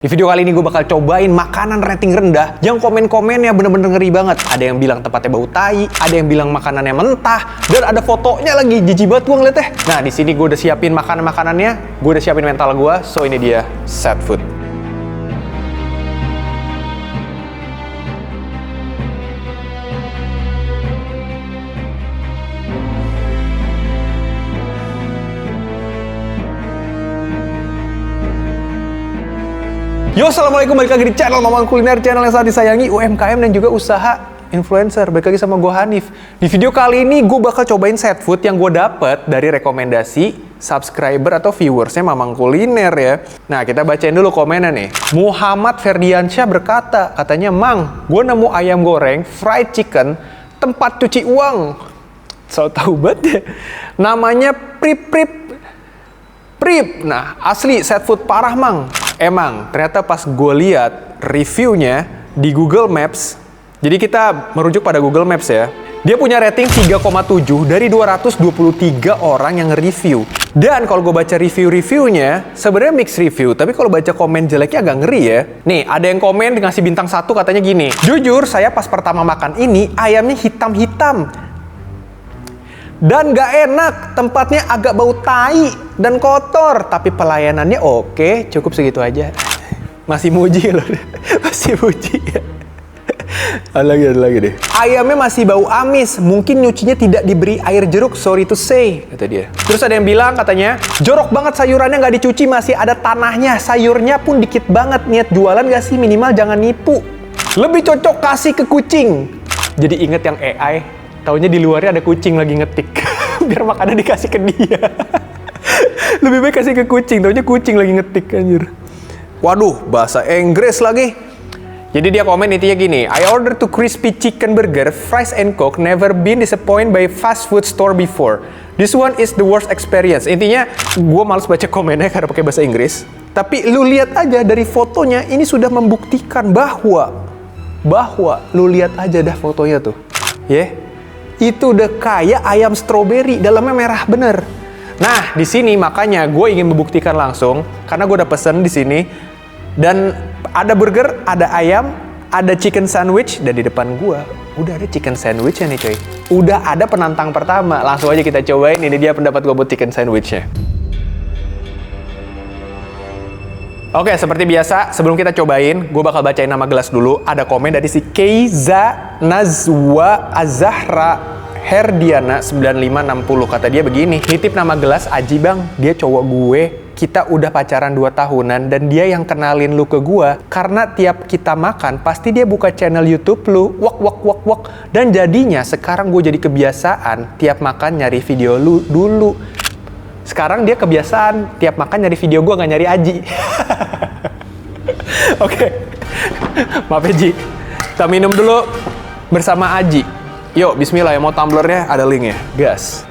Di video kali ini gue bakal cobain makanan rating rendah yang komen-komennya bener-bener ngeri banget. Ada yang bilang tempatnya bau tai, ada yang bilang makanannya mentah, dan ada fotonya lagi. Jijik banget gue ngeliatnya. Nah, di sini gue udah siapin makanan-makanannya, gue udah siapin mental gue, so ini dia Sad Food. Yo, assalamualaikum, balik lagi di channel Mamang Kuliner, channel yang sangat disayangi UMKM dan juga usaha influencer. Balik lagi sama gue Hanif. Di video kali ini gue bakal cobain Sad Food yang gue dapet dari rekomendasi subscriber atau viewersnya Mamang Kuliner ya. Nah, kita bacain dulu komennya nih. Muhammad Ferdiansyah berkata, katanya, "Mang, gue nemu ayam goreng fried chicken tempat cuci uang." So tau banget ya. Namanya Prip. Nah, asli Sad Food parah, Mang. Emang, ternyata pas gue lihat reviewnya di Google Maps, jadi kita merujuk pada Google Maps ya, dia punya rating 3,7 dari 223 orang yang nge-review. Dan kalau gue baca review-reviewnya, sebenarnya mixed review, tapi kalau baca komen jeleknya agak ngeri ya. Nih, ada yang komen ngasih bintang 1 katanya gini, "Jujur, saya pas pertama makan ini, ayamnya hitam-hitam. Dan gak enak, tempatnya agak bau tai dan kotor. Tapi pelayanannya oke, cukup segitu aja." Masih muji loh. Masih muji ya. Ada lagi deh. "Ayamnya masih bau amis, mungkin nyucinya tidak diberi air jeruk, sorry to say," kata dia. Terus ada yang bilang katanya, "Jorok banget sayurannya nggak dicuci, masih ada tanahnya. Sayurnya pun dikit banget, niat jualan gak sih? Minimal jangan nipu. Lebih cocok kasih ke kucing." Jadi inget yang AI. Taunya di luarnya ada kucing lagi ngetik. Biar makanan dikasih ke dia. Lebih baik kasih ke kucing. Taunya kucing lagi ngetik, anjir. Waduh, bahasa Inggris lagi. Jadi dia komen intinya gini, "I ordered 2 crispy chicken burger, fries and coke, never been disappointed by fast food store before. This one is the worst experience." Intinya, gue males baca komennya karena pakai bahasa Inggris. Tapi lu lihat aja dari fotonya, ini sudah membuktikan bahwa lu lihat aja dah fotonya tuh. Ya. Itu udah kayak ayam stroberi, dalamnya merah bener. Nah, di sini makanya gue ingin membuktikan langsung, karena gue udah pesen di sini, dan ada burger, ada ayam, ada chicken sandwich, dan di depan gue udah ada chicken sandwichnya nih coy. Udah ada penantang pertama, langsung aja kita cobain. Ini dia pendapat gue buat chicken sandwichnya. Oke, seperti biasa, sebelum kita cobain, gue bakal bacain nama gelas dulu. Ada komen dari si Keiza Nazwa Azahra Herdiana 9560. Kata dia begini, "Nitip nama gelas Aji bang, dia cowok gue. Kita udah pacaran 2 tahunan dan dia yang kenalin lu ke gue. Karena tiap kita makan, pasti dia buka channel YouTube lu. Wak. Dan jadinya sekarang gue jadi kebiasaan tiap makan nyari video lu dulu. Sekarang dia kebiasaan tiap makan nyari video gue, gak nyari Aji." Oke. Maaf ya Ji. Kita minum dulu bersama Aji. Yuk, bismillah ya, mau tumblernya ada linknya. Gas.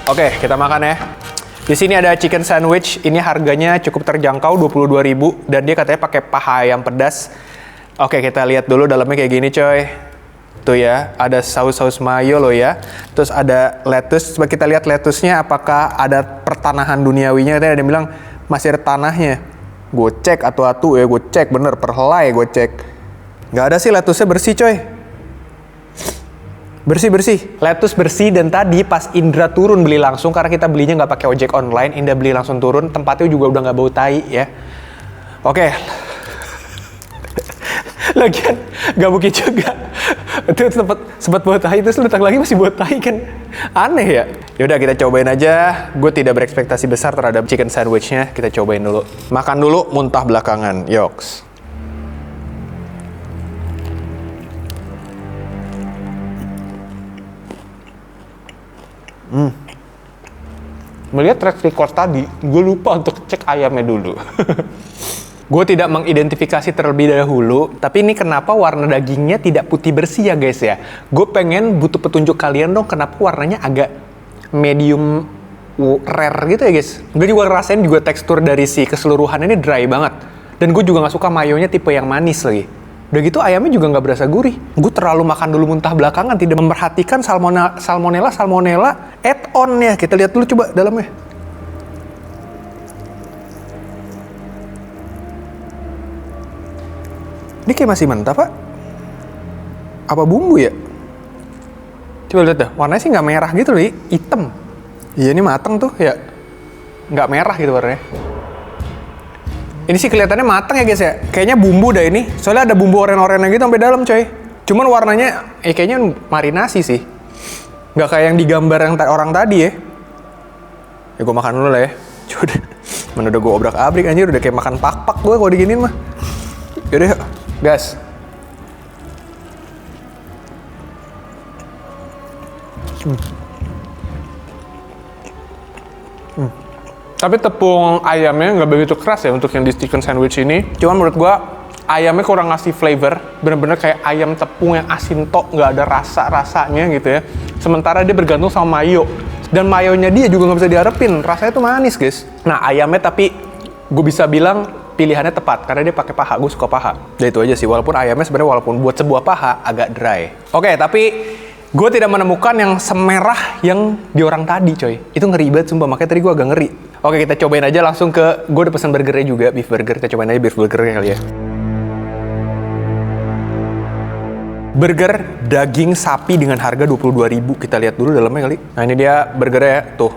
Oke, kita makan ya. Di sini ada chicken sandwich. Ini harganya cukup terjangkau, 22.000, dan dia katanya pakai paha ayam pedas. Oke, kita lihat dulu dalamnya kayak gini coy. Tuh ya, ada saus mayo loh ya. Terus ada lettuce. Coba kita lihat lettuce-nya apakah ada pertanahan duniawinya. Tadi ada yang bilang masih ada tanahnya. Gue cek atu-atu ya, gue cek bener, perhelai gue cek. Nggak ada sih, lettuce-nya bersih coy. Bersih. Lettuce bersih, dan tadi pas Indra turun beli langsung, karena kita belinya nggak pakai ojek online, Indra beli langsung turun, tempatnya juga udah nggak bau tai ya. Oke. Lagian gak mungkin juga itu sempat buat tahi, terus datang lagi masih buat tahi, kan aneh ya. Yaudah, kita cobain aja. Gue tidak berekspektasi besar terhadap chicken sandwichnya. Kita cobain dulu. Makan dulu, muntah belakangan. Yoks. Melihat track record tadi, gue lupa untuk cek ayamnya dulu. Gue tidak mengidentifikasi terlebih dahulu, tapi ini kenapa warna dagingnya tidak putih bersih ya guys ya. Gue butuh petunjuk kalian dong, kenapa warnanya agak medium rare gitu ya guys. Gue juga ngerasain juga tekstur dari si keseluruhan ini dry banget. Dan gue juga gak suka mayonya tipe yang manis lagi. Udah gitu ayamnya juga gak berasa gurih. Gue terlalu makan dulu muntah belakangan, tidak memperhatikan salmonella add-on-nya. Kita lihat dulu coba dalamnya. Ini kayak masih mentah, Pak. Apa bumbu ya? Coba lihat dah, warnanya sih nggak merah gitu loh, hitam. Iya, ini mateng tuh ya, nggak merah gitu warnanya. Ini sih kelihatannya mateng ya guys ya. Kayaknya bumbu dah ini. Soalnya ada bumbu oren-orennya gitu sampai dalam coy. Cuman warnanya, kayaknya marinasi sih. Nggak kayak yang digambar yang orang tadi ya. Ya gue makan dulu lah ya. Coba mana udah gue obrak-abrik anjir, udah kayak makan pak-pak gue kalau diginiin mah. Yaudah yuk, gas. Tapi tepung ayamnya nggak begitu keras ya untuk yang di chicken sandwich ini. Cuman menurut gua ayamnya kurang ngasih flavor. Bener-bener kayak ayam tepung yang asin tok, nggak ada rasa-rasanya gitu ya. Sementara dia bergantung sama mayo. Dan mayonya dia juga nggak bisa diharapin. Rasanya tuh manis guys. Nah ayamnya tapi gue bisa bilang pilihannya tepat. Karena dia pakai paha, gue suka paha. Dan itu aja sih, walaupun ayamnya sebenarnya walaupun buat sebuah paha agak dry. Oke, tapi gue tidak menemukan yang semerah yang di orang tadi coy. Itu ngeri banget sumpah, makanya tadi gue agak ngeri. Oke, kita cobain aja langsung ke, gue udah pesen burgernya juga, beef burger. Kita cobain aja beef burgernya kali ya. Burger daging sapi dengan harga 22.000. Kita lihat dulu dalamnya kali. Nah ini dia burgernya tuh.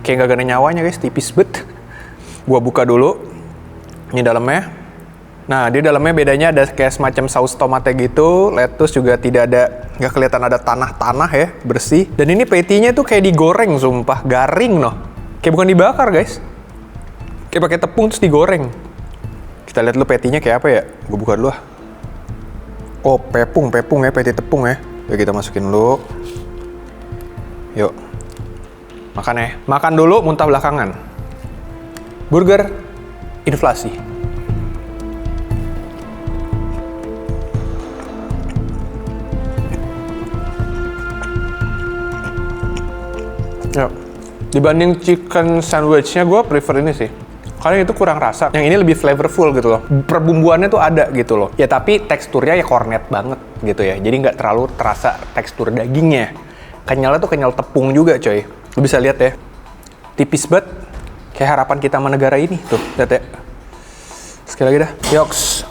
Kayak gak ada nyawanya guys, tipis bet. Gua buka dulu. Ini dalamnya. Nah di dalamnya bedanya ada kayak semacam saus tomatnya gitu. Lettuce juga tidak ada, nggak kelihatan ada tanah-tanah ya, bersih. Dan ini patty-nya tuh kayak digoreng sumpah, garing noh. Kayak bukan dibakar guys. Kayak pakai tepung terus digoreng. Kita lihat dulu patty-nya kayak apa ya. Gue buka dulu ah. Oh, pepung ya, patty tepung ya. Yuk kita masukin dulu. Yuk. Makan ya. Makan dulu, muntah belakangan. Burger inflasi. Yuk. Dibanding chicken sandwich-nya gue prefer ini sih. Karena itu kurang rasa. Yang ini lebih flavorful gitu loh. Perbumbuannya tuh ada gitu loh. Ya tapi teksturnya ya kornet banget gitu ya. Jadi nggak terlalu terasa tekstur dagingnya. Kenyalnya tuh kenyal tepung juga coy. Lu bisa lihat ya. Tipis banget. Kayak harapan kita sama negara ini. Tuh, lihat ya. Sekali lagi dah. Yoks.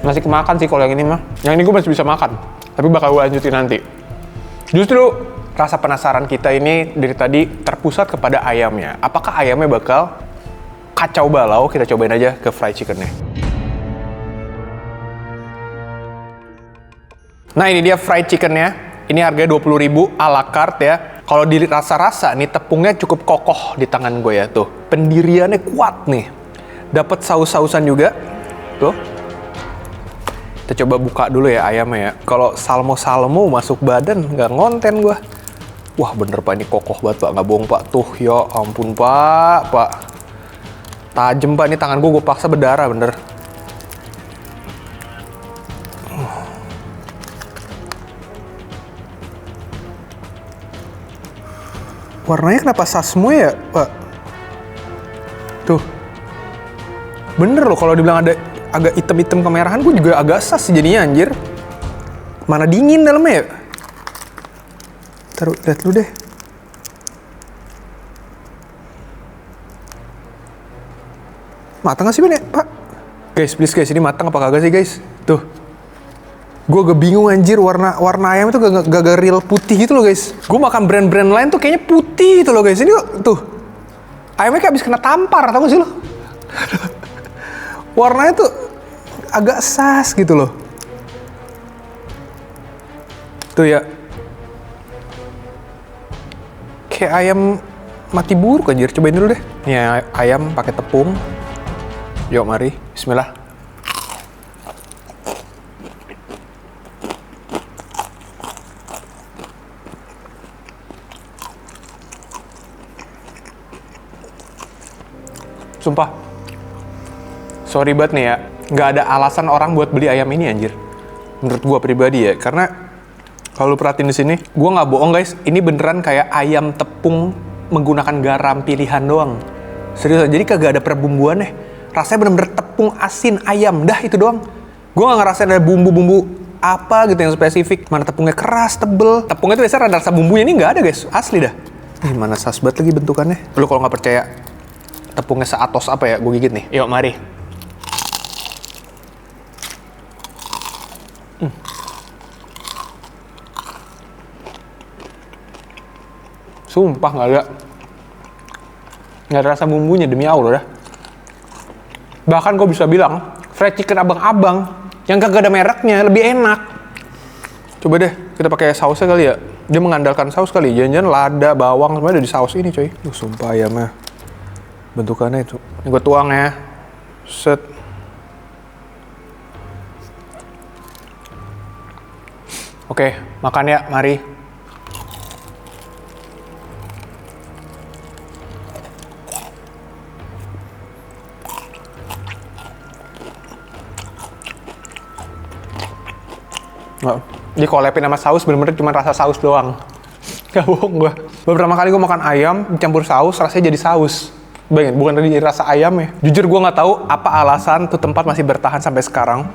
Masih kemakan sih kalau yang ini mah. Yang ini gue masih bisa makan. Tapi bakal gue lanjutin nanti. Justru rasa penasaran kita ini dari tadi terpusat kepada ayamnya. Apakah ayamnya bakal kacau balau? Kita cobain aja ke fried chickennya. Nah ini dia fried chickennya. Ini harganya 20.000 a la carte ya. Kalau di rasa-rasa nih tepungnya cukup kokoh di tangan gue ya tuh. Pendiriannya kuat nih. Dapat saus-sausan juga. Tuh. Kita coba buka dulu ya ayamnya ya. Kalau salmo-salmo masuk badan nggak ngonten gue. Wah bener pak, ini kokoh banget pak, nggak bohong pak. Tuh ya ampun pak. Tajem pak, ini tangan gue paksa berdarah bener. Warnanya kenapa sasmo ya pak? Tuh. Bener loh kalau dibilang ada agak hitam-hitam kemerahan, gue juga agak sas jadinya anjir. Mana dingin dalamnya ya? Taruh, lihat dulu deh. Matang gak sih Ben ya, Pak? Guys, please guys, ini matang apa kagak sih guys? Tuh. Gue agak bingung anjir, warna ayam itu gak real putih gitu loh guys. Gue makan brand-brand lain tuh kayaknya putih gitu loh guys. Ini tuh. Ayamnya kayak habis kena tampar, tau gak sih lo? Warnanya tuh agak sas gitu loh. Tuh ya. Kayak ayam mati buruk anjir. Cobain dulu deh. Ini ayam pakai tepung. Yuk mari. Bismillah. Sumpah. Sorry banget nih ya. Nggak ada alasan orang buat beli ayam ini anjir. Menurut gua pribadi ya. Karena kalau lu perhatiin di sini, gue nggak bohong guys, ini beneran kayak ayam tepung menggunakan garam pilihan doang. Serius, jadi kagak ada perbumbuannya. Rasanya bener-bener tepung asin ayam, dah itu doang. Gue nggak ngerasain ada bumbu-bumbu apa gitu yang spesifik. Mana tepungnya keras, tebel. Tepungnya tuh biasanya ada rasa bumbunya, ini nggak ada guys, asli dah. Ih, mana sas banget lagi bentukannya. Lu kalau nggak percaya, tepungnya seatos apa ya, gue gigit nih. Yuk, mari. Sumpah nggak ada rasa bumbunya, demi Allah dah. Bahkan gue bisa bilang, fried chicken abang-abang yang kagak ada mereknya lebih enak. Coba deh, kita pakai sausnya kali ya. Dia mengandalkan saus kali, jangan-jangan lada, bawang, semuanya ada di saus ini coy. Sumpah ayamnya, bentukannya itu. Ini gue tuang ya. Set. Oke, makan ya, mari. Nggak, dikolepin sama saus bener-bener cuma rasa saus doang. Gak bohong gue. Beberapa kali gue makan ayam dicampur saus, rasanya jadi saus. Bayangin, bukan dari rasa ayamnya. Jujur gue nggak tahu apa alasan tuh tempat masih bertahan sampai sekarang.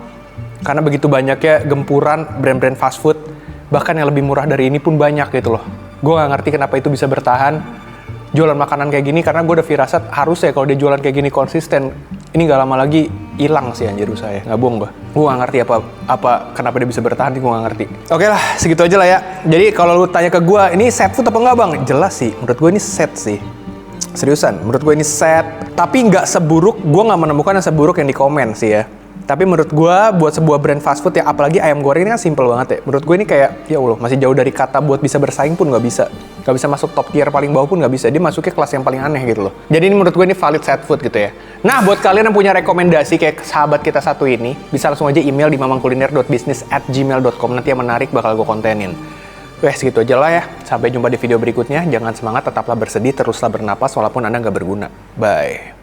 Karena begitu banyaknya gempuran brand-brand fast food, bahkan yang lebih murah dari ini pun banyak gitu loh. Gue nggak ngerti kenapa itu bisa bertahan. Jualan makanan kayak gini, karena gue udah firasat harusnya kalau dia jualan kayak gini konsisten, ini gak lama lagi hilang sih anjir saya. Nggak bohong gue gak ngerti apa kenapa dia bisa bertahan, gue gak ngerti. Oke lah, segitu aja lah ya. Jadi kalau lu tanya ke gue, ini set food apa enggak bang? Jelas sih, menurut gue ini set sih. Seriusan, menurut gue ini set. Tapi nggak seburuk, gue nggak menemukan yang seburuk yang di komen sih ya. Tapi menurut gue, buat sebuah brand fast food ya, apalagi ayam goreng ini kan simple banget ya. Menurut gue ini kayak, ya Allah, masih jauh dari kata buat bisa bersaing pun nggak bisa. Nggak bisa masuk top tier paling bawah pun nggak bisa. Dia masuknya kelas yang paling aneh gitu loh. Jadi ini menurut gue ini valid set food gitu ya. Nah, buat kalian yang punya rekomendasi kayak sahabat kita satu ini, bisa langsung aja email di mamangkuliner.bisnis@gmail.com. Nanti yang menarik bakal gue kontenin. Weh, segitu aja lah ya. Sampai jumpa di video berikutnya. Jangan semangat, tetaplah bersedih, teruslah bernapas walaupun Anda nggak berguna. Bye.